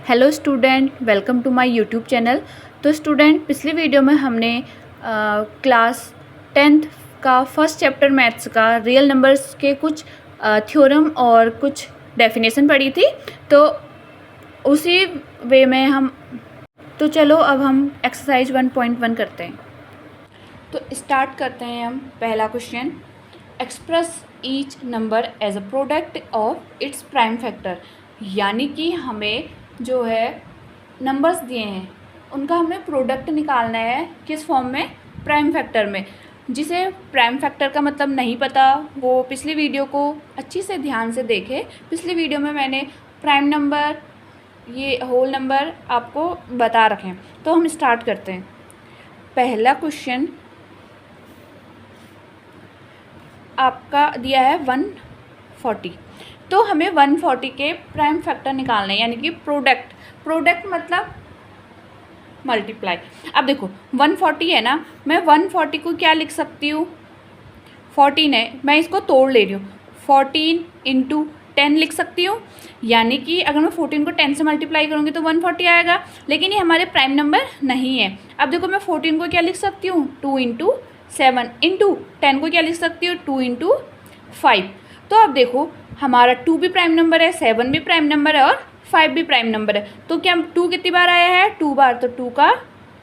Hello student, welcome to my YouTube channel. तो student, पिछली video में हमने क्लास 10th का फर्स्ट चैप्टर मैथ्स का रियल नंबर्स के कुछ थ्योरम और कुछ डेफिनेशन पढ़ी थी। तो उसी वे में तो चलो अब हम एक्सरसाइज 1.1 करते हैं। तो स्टार्ट करते हैं हम। पहला question, express each number as a product of its prime factor. यानी कि हमें जो है नंबर्स दिए हैं उनका हमें प्रोडक्ट निकालना है। किस फॉर्म में? प्राइम फैक्टर में। जिसे प्राइम फैक्टर का मतलब नहीं पता वो पिछली वीडियो को अच्छी से ध्यान से देखे। पिछली वीडियो में मैंने प्राइम नंबर, ये होल नंबर आपको बता रखे हैं। तो हम स्टार्ट करते हैं। पहला क्वेश्चन आपका दिया है 140। तो हमें 140 के प्राइम फैक्टर निकालना है, यानी कि प्रोडक्ट मतलब मल्टीप्लाई। अब देखो 140 है ना, मैं 140 को क्या लिख सकती हूँ? 14 है, मैं इसको तोड़ ले रही हूँ। 14 इंटू 10 लिख सकती हूँ। यानी कि अगर मैं 14 को 10 से मल्टीप्लाई करूँगी तो 140 आएगा। लेकिन ये हमारे प्राइम नंबर नहीं है। अब देखो मैं 14 को क्या लिख सकती हूँ? 2 इंटू 7 इंटू 10 को क्या लिख सकती हूँ? 2 इंटू 5। तो अब देखो हमारा 2 भी प्राइम नंबर है, 7 भी प्राइम नंबर है और 5 भी प्राइम नंबर है। तो क्या 2 कितनी बार आया है? 2 बार। तो 2 का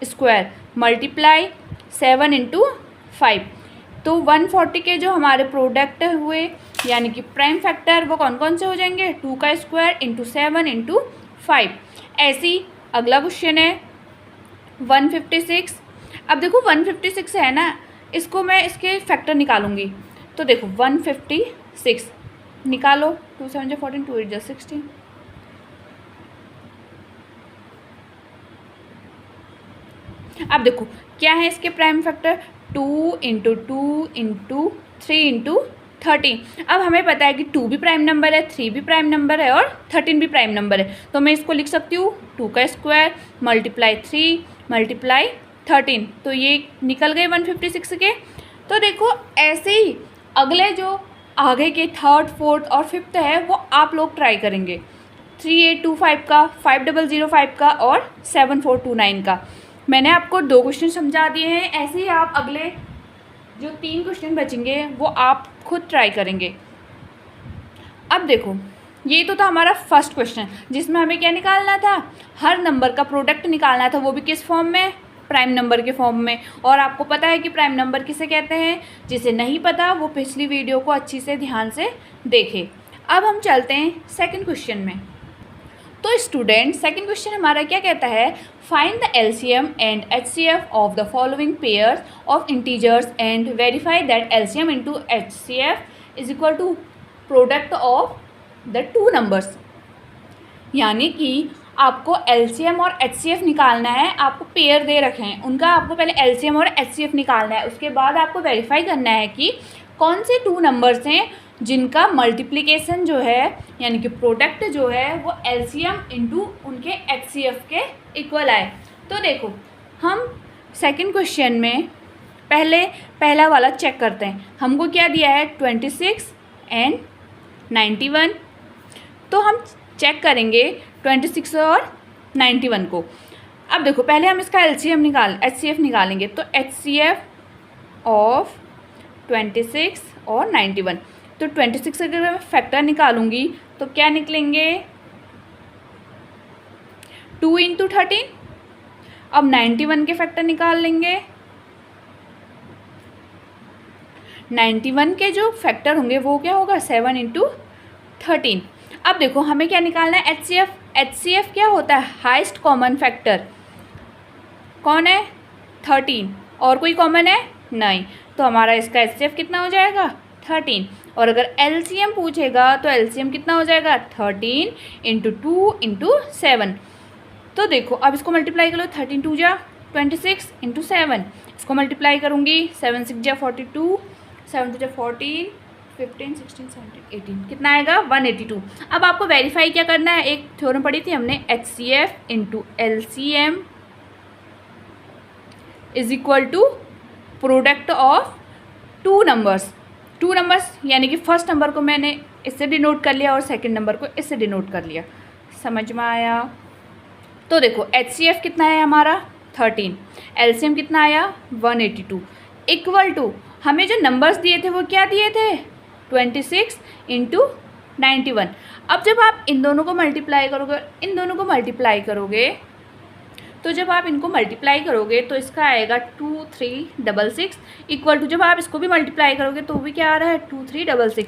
स्क्वायर मल्टीप्लाई 7 इंटू 5। तो 140 के जो हमारे प्रोडक्ट हुए यानी कि प्राइम फैक्टर वो कौन कौन से हो जाएंगे? 2 का स्क्वायर इंटू 7 इंटू 5। ऐसी अगला क्वेश्चन है 156। अब देखो 156 है ना, इसको मैं इसके फैक्टर निकालूंगी। तो देखो 156 निकालो। 2 7 जा 14, 2 8 जा 16। अब देखो क्या है इसके prime factor? 2 into 2 into 3 into 13। अब हमें पता है कि 2 भी प्राइम नंबर है, 3 भी प्राइम नंबर है और 13 भी प्राइम नंबर है। तो मैं इसको लिख सकती हूँ 2 का स्क्वायर मल्टीप्लाई 3 मल्टीप्लाई 13। तो ये निकल गए 156 के। तो देखो ऐसे ही अगले जो आगे के थर्ड, फोर्थ और फिफ्थ है वो आप लोग ट्राई करेंगे। 3825 का, 5005 का और 7429 का। मैंने आपको 2 क्वेश्चन समझा दिए हैं। ऐसे ही आप अगले जो 3 क्वेश्चन बचेंगे वो आप खुद ट्राई करेंगे। अब देखो ये तो था हमारा फर्स्ट क्वेश्चन जिसमें हमें क्या निकालना था? हर नंबर का प्रोडक्ट निकालना था, वो भी किस फॉर्म में? प्राइम नंबर के फॉर्म में। और आपको पता है कि प्राइम नंबर किसे कहते हैं? जिसे नहीं पता वो पिछली वीडियो को अच्छी से ध्यान से देखे। अब हम चलते हैं सेकंड क्वेश्चन में। तो स्टूडेंट सेकंड क्वेश्चन हमारा क्या कहता है? Find the LCM and HCF of the following pairs of integers and verify that LCM into HCF is equal to product of the 2 numbers. यानी कि आपको एलसीएम और एचसीएफ निकालना है। आपको पेयर दे रखे हैं, उनका आपको पहले एलसीएम और एचसीएफ निकालना है। उसके बाद आपको वेरीफाई करना है कि कौन से 2 नंबर्स हैं जिनका मल्टीप्लिकेशन जो है यानी कि प्रोडक्ट जो है वो एलसीएम इंटू उनके एचसीएफ के इक्वल आए। तो देखो हम सेकंड क्वेश्चन में पहला वाला चेक करते हैं। हमको क्या दिया है? 26 एंड 91। तो हम चेक करेंगे 26 और 91 को। अब देखो पहले हम इसका एचसीएफ निकालेंगे। तो एचसीएफ ऑफ 26 और 91। तो 26 अगर मैं फैक्टर निकालूंगी तो क्या निकलेंगे? 2 इंटू 13। अब 91 के फैक्टर निकाल लेंगे। 91 के जो फैक्टर होंगे वो क्या होगा? 7 इंटू 13। अब देखो हमें क्या निकालना है? एचसीएफ। एचसीएफ क्या होता है? Highest common factor. कौन है? 13। और कोई कॉमन है? नहीं। तो हमारा इसका एचसीएफ कितना हो जाएगा? 13। और अगर एलसीएम पूछेगा तो एलसीएम कितना हो जाएगा? 13 इंटू 2 इंटू 7। तो देखो अब इसको मल्टीप्लाई कर लो। 13 2 जा 26 इंटू 7। इसको मल्टीप्लाई करूँगी। 7 6 जा 42, 7 2 जा 14, 15 16 17 18। कितना आएगा? 182। अब आपको वेरीफाई क्या करना है? एक थ्योरम पढ़ी थी हमने, HCF into LCM is equal to product of 2 numbers. 2 numbers यानी कि फर्स्ट नंबर को मैंने इससे डिनोट कर लिया और सेकंड नंबर को इससे डिनोट कर लिया। समझ में आया? तो देखो HCF कितना है हमारा 13, LCM कितना आया 182, इक्वल टू हमें जो नंबर्स दिए थे वो क्या दिए थे 26 इंटू 91। अब जब आप इन दोनों को मल्टीप्लाई करोगे, इन दोनों को मल्टीप्लाई करोगे, तो जब आप इनको मल्टीप्लाई करोगे तो इसका आएगा 2366 इक्वल टू, जब आप इसको भी मल्टीप्लाई करोगे तो भी क्या आ रहा है 2366।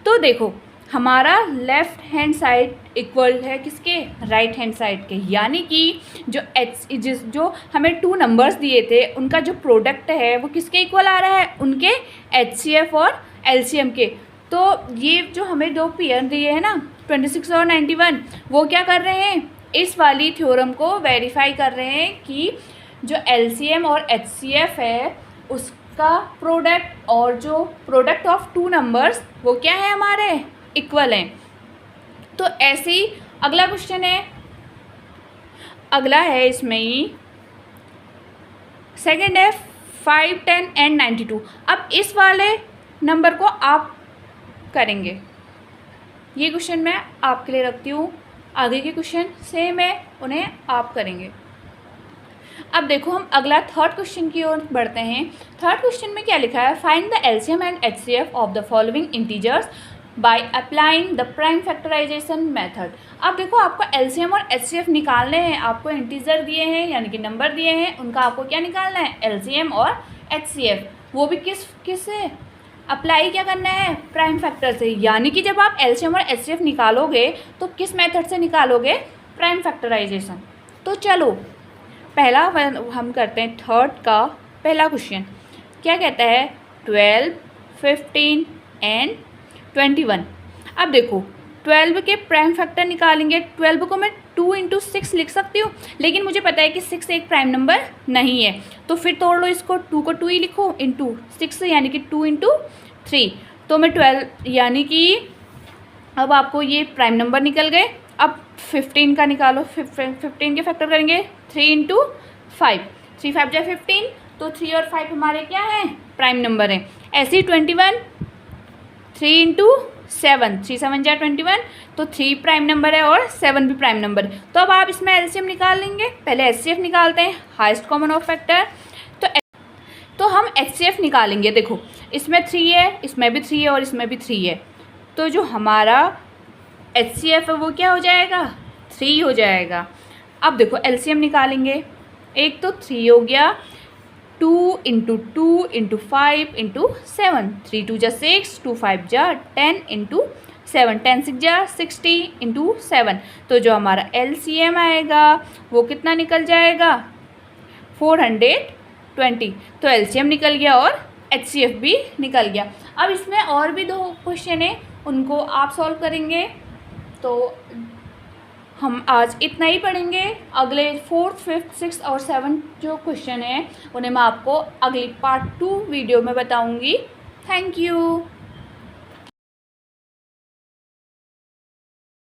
तो देखो हमारा लेफ़्ट हैंड साइड इक्वल है किसके राइट हैंड साइड के, यानी कि जो हमें 2 नंबर्स दिए थे उनका जो प्रोडक्ट है वो किसके इक्वल आ रहा है, उनके HCF और LCM के। तो ये जो हमें 2 पेयर दिए हैं ना 26 और 91, वो क्या कर रहे हैं, इस वाली थ्योरम को वेरीफाई कर रहे हैं कि जो LCM और HCF है उसका प्रोडक्ट और जो प्रोडक्ट ऑफ 2 नंबर्स वो क्या है हमारे इक्वल हैं। तो ऐसे ही अगला क्वेश्चन है, अगला है इसमें ही सेकंड है 5, 10 एंड 92। अब इस वाले नंबर को आप करेंगे, ये क्वेश्चन मैं आपके लिए रखती हूँ, आगे के क्वेश्चन सेम है उन्हें आप करेंगे। अब देखो हम अगला थर्ड क्वेश्चन की ओर बढ़ते हैं। थर्ड क्वेश्चन में क्या लिखा है, find the LCM and HCF of the following integers by applying the prime factorisation method. अब देखो आपको LCM और HCF निकालने हैं, आपको इंटीजर दिए हैं यानी कि नंबर दिए हैं, उनका आपको क्या निकालना है LCM और HCF, वो भी किस से अप्लाई क्या करना है प्राइम फैक्टर से। यानी कि जब आप LCM और HCF निकालोगे तो किस मेथड से निकालोगे, प्राइम फैक्टराइजेशन। तो चलो पहला हम करते हैं थर्ड का पहला क्वेश्चन, क्या कहता है 12, 15 एंड 21। अब देखो 12 के प्राइम फैक्टर निकालेंगे, 12 को मैं 2 इंटू 6 लिख सकती हूँ, लेकिन मुझे पता है कि 6 एक प्राइम नंबर नहीं है, तो फिर तोड़ लो इसको, 2 को 2 ही लिखो इंटू 6 यानी कि 2 इंटू 3, तो मैं 12 यानी कि अब आपको ये प्राइम नंबर निकल गए। अब 15 का निकालो, 15 के फैक्टर करेंगे 3 इंटू 5, 3 5 जा 15, तो 3 और 5 हमारे क्या हैं प्राइम नंबर हैं। ऐसे ही 21 3 इंटू 7, 3 7 जा 21, तो 3 प्राइम नंबर है और 7 भी प्राइम नंबर है। तो अब आप इसमें LCM निकाल लेंगे, पहले HCF निकालते हैं, हाईएस्ट कॉमन ऑफ फैक्टर। तो हम HCF निकालेंगे, देखो इसमें 3 है, इसमें भी 3 है और इसमें भी 3 है, तो जो हमारा HCF है वो क्या हो जाएगा 3 हो जाएगा। अब देखो LCM निकालेंगे, एक तो 3 हो गया, 2 इंटू 2 इंटू 5 इंटू 7, 3 2 जा 6, 2 5 जा 10 इंटू 7, 10 6 जा 60 इंटू 7, तो जो हमारा LCM आएगा वो कितना निकल जाएगा 420। तो LCM निकल गया और HCF भी निकल गया। अब इसमें और भी 2 क्वेश्चन है, उनको आप सॉल्व करेंगे। तो हम आज इतना ही पढ़ेंगे, अगले 4th 5th 6th और 7th जो क्वेश्चन है उन्हें मैं आपको अगली पार्ट 2 वीडियो में बताऊंगी। Thank you.